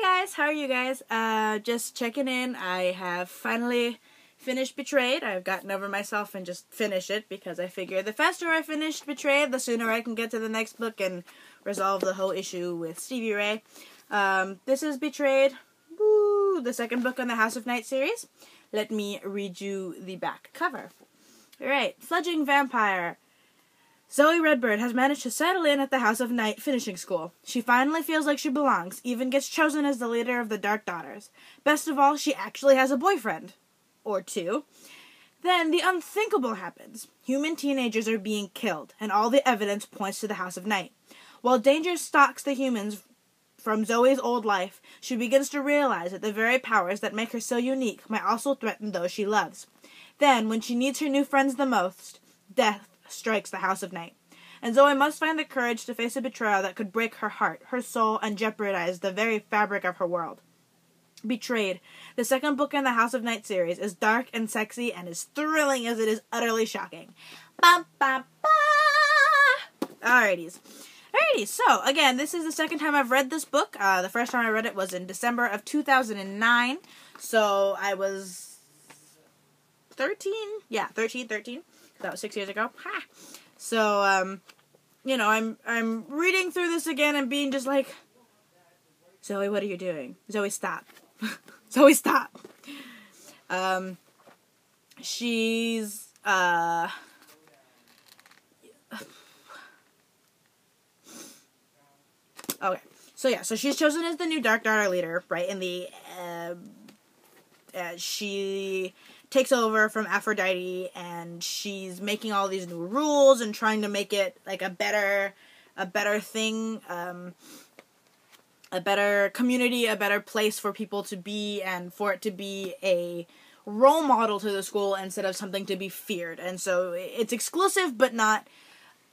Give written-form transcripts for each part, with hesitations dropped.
guys, how are you guys? Just checking in. I have finally finished Betrayed. I've gotten over myself and just finished it because I figure the faster I finish Betrayed, the sooner I can get to the next book and resolve the whole issue with Stevie Ray. This is Betrayed, woo, the second book in the House of Night series. Let me read you the back cover. Alright, Fledgling Vampire. Zoe Redbird has managed to settle in at the House of Night finishing school. She finally feels like she belongs, even gets chosen as the leader of the Dark Daughters. Best of all, she actually has a boyfriend. Or two. Then the unthinkable happens. Human teenagers are being killed, and all the evidence points to the House of Night. While danger stalks the humans from Zoe's old life, she begins to realize that the very powers that make her so unique might also threaten those she loves. Then, when she needs her new friends the most, death strikes the House of Night. And Zoe must find the courage to face a betrayal that could break her heart, her soul, and jeopardize the very fabric of her world. Betrayed, the second book in the House of Night series, is dark and sexy and as thrilling as it is utterly shocking. Ba, ba, ba. Alrighty, so again, this is the second time I've read this book. The first time I read it was in December of 2009, so I was 13? Yeah, 13. That was 6 years ago. Ha! So, you know, I'm reading through this again and being just like, Zoe, what are you doing? Zoe, stop. Zoe, stop. She's, okay. So yeah, so she's chosen as the new Dark Daughter leader, right? In the, she takes over from Aphrodite, and she's making all these new rules and trying to make it like a better thing, a better community, a better place for people to be, and for it to be a role model to the school instead of something to be feared. And so it's exclusive, but not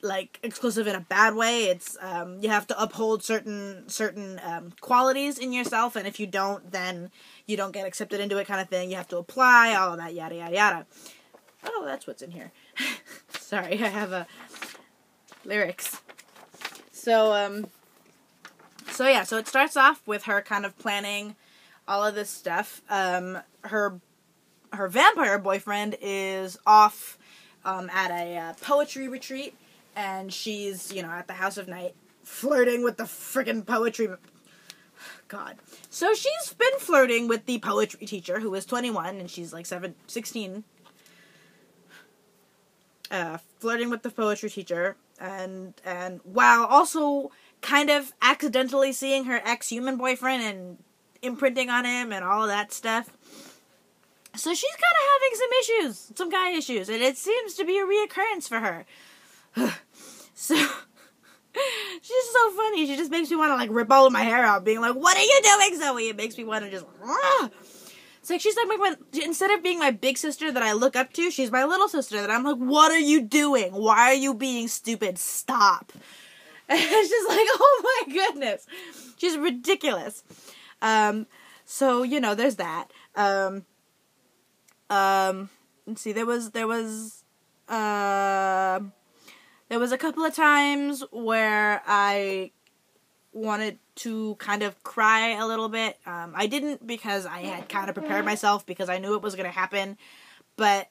like exclusive in a bad way. It's you have to uphold certain qualities in yourself, and if you don't, then you don't get accepted into it, kind of thing. You have to apply all of that, yada yada yada. Oh, that's what's in here. Sorry, I have lyrics. So yeah, so it starts off with her kind of planning all of this stuff. Her vampire boyfriend is off at a poetry retreat, and she's, you know, at the House of Night flirting with the friggin' poetry. God. So she's been flirting with the poetry teacher, who is 21, and she's like 16. Flirting with the poetry teacher, and while also kind of accidentally seeing her ex-human boyfriend and imprinting on him and all of that stuff. So she's kind of having some issues, some guy issues, and it seems to be a reoccurrence for her. So she's so funny. She just makes me want to like rip all of my hair out, being like, "What are you doing, Zoe?" It makes me want to just. It's like she's like instead of being my big sister that I look up to, she's my little sister that I'm like, "What are you doing? Why are you being stupid? Stop!" And it's just like, oh my goodness, she's ridiculous. So you know, there's that. Let's see. There was a couple of times where I wanted to kind of cry a little bit. I didn't, because I had kind of prepared myself because I knew it was going to happen. But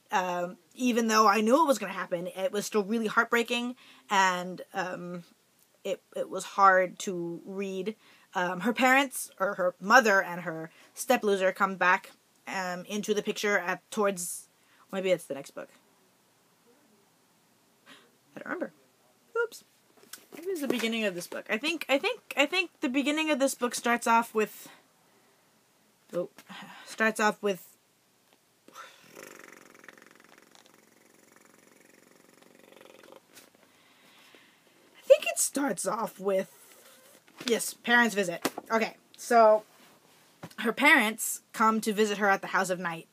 even though I knew it was going to happen, it was still really heartbreaking, and it was hard to read. Her parents, or her mother and her step-loser, come back into the picture towards, maybe it's the next book. I don't remember. Oops. Maybe it's the beginning of this book. I think the beginning of this book starts off with. I think it starts off with. Yes, parents visit. Okay, so her parents come to visit her at the House of Night.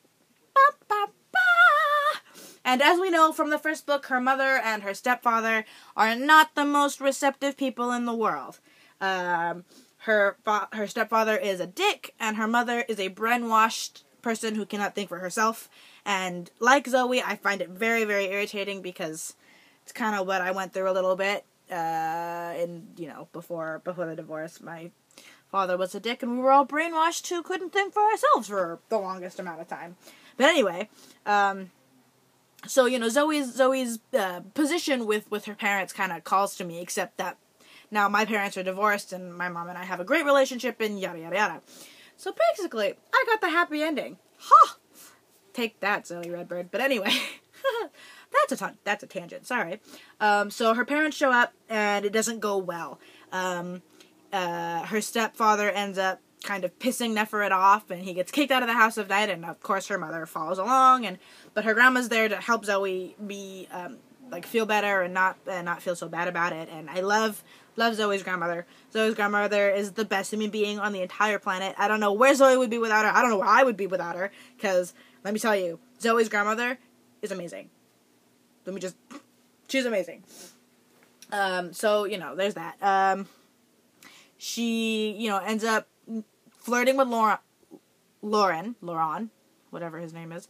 And as we know from the first book, her mother and her stepfather are not the most receptive people in the world. Her stepfather is a dick, and her mother is a brainwashed person who cannot think for herself. And like Zoe, I find it very, very irritating because it's kind of what I went through a little bit. Before the divorce. My father was a dick, and we were all brainwashed who couldn't think for ourselves for the longest amount of time. But anyway, so, you know, Zoe's position with her parents kind of calls to me, except that now my parents are divorced, and my mom and I have a great relationship, and yada, yada, yada. So basically, I got the happy ending. Ha! Take that, Zoe Redbird. But anyway, that's a tangent, sorry. So her parents show up, and it doesn't go well. Her stepfather ends up kind of pissing Neferet off, and he gets kicked out of the House of Night, and of course her mother follows along, but her grandma's there to help Zoe be, feel better and not feel so bad about it, and I love Zoe's grandmother. Zoe's grandmother is the best human being on the entire planet. I don't know where Zoe would be without her. I don't know where I would be without her, because, let me tell you, Zoe's grandmother is amazing. She's amazing. So, you know, there's that. She, you know, ends up flirting with Lauren, whatever his name is,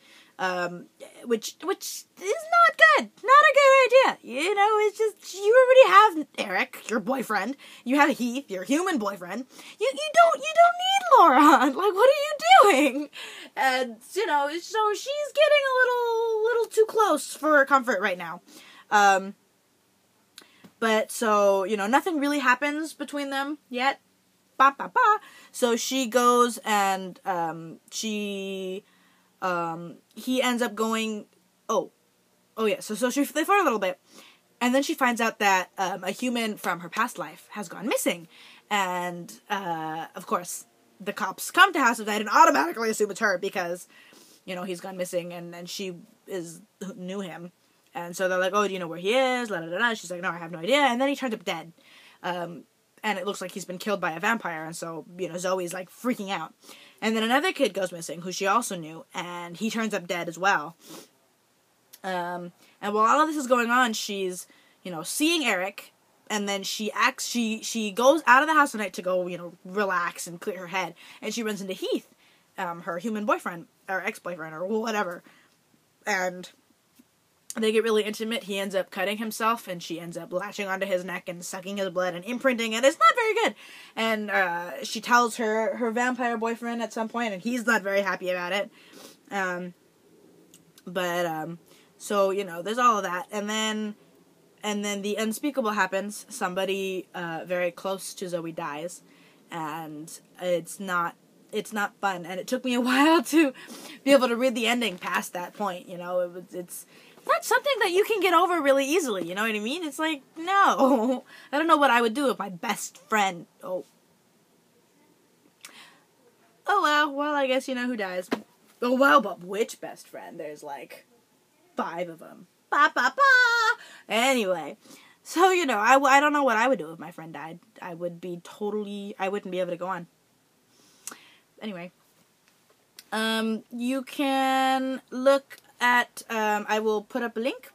which is not good. Not a good idea. You know, it's just, you already have Eric, your boyfriend. You have Heath, your human boyfriend. You don't need Lauren. Like, what are you doing? And, you know, so she's getting a little too close for her comfort right now. But, so, you know, nothing really happens between them yet. So she goes and, he ends up going, yeah, so they flirt a little bit, and then she finds out that, a human from her past life has gone missing, and, of course, the cops come to House of Night and automatically assume it's her, because, you know, he's gone missing, and she knew him, and so they're like, oh, do you know where he is, la da da da, she's like, no, I have no idea, and then he turns up dead, and it looks like he's been killed by a vampire, and so, you know, Zoe's, like, freaking out. And then another kid goes missing, who she also knew, and he turns up dead as well. And while all of this is going on, she's, you know, seeing Eric, and then she goes out of the House of Night to go, you know, relax and clear her head, and she runs into Heath, her human boyfriend, or ex-boyfriend, or whatever, and they get really intimate. He ends up cutting himself, and she ends up latching onto his neck and sucking his blood and imprinting, and it's not very good. And she tells her vampire boyfriend at some point, and he's not very happy about it. So, you know, there's all of that. And then the unspeakable happens. Somebody very close to Zoe dies, and it's not fun. And it took me a while to be able to read the ending past that point, you know. It's not something that you can get over really easily, you know what I mean? It's like, no. I don't know what I would do if my best friend... Oh, well, I guess you know who dies. Oh, well, but which best friend? There's, like, 5 of them. Anyway, so, you know, I don't know what I would do if my friend died. I wouldn't be able to go on. Anyway. You can look at, I will put up a link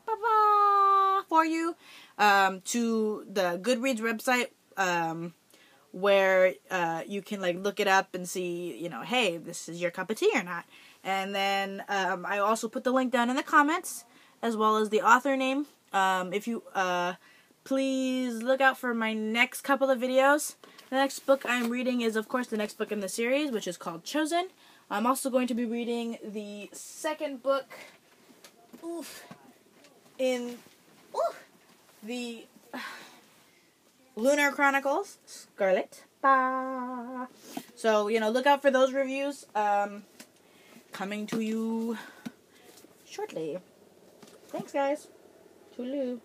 for you to the Goodreads website, where you can, like, look it up and see, you know, hey, this is your cup of tea or not. And then I also put the link down in the comments, as well as the author name. If you please look out for my next couple of videos. The next book I'm reading is, of course, the next book in the series, which is called Chosen. I'm also going to be reading the second book in the Lunar Chronicles, Scarlet. So, you know, look out for those reviews coming to you shortly. Thanks, guys. Toodaloo.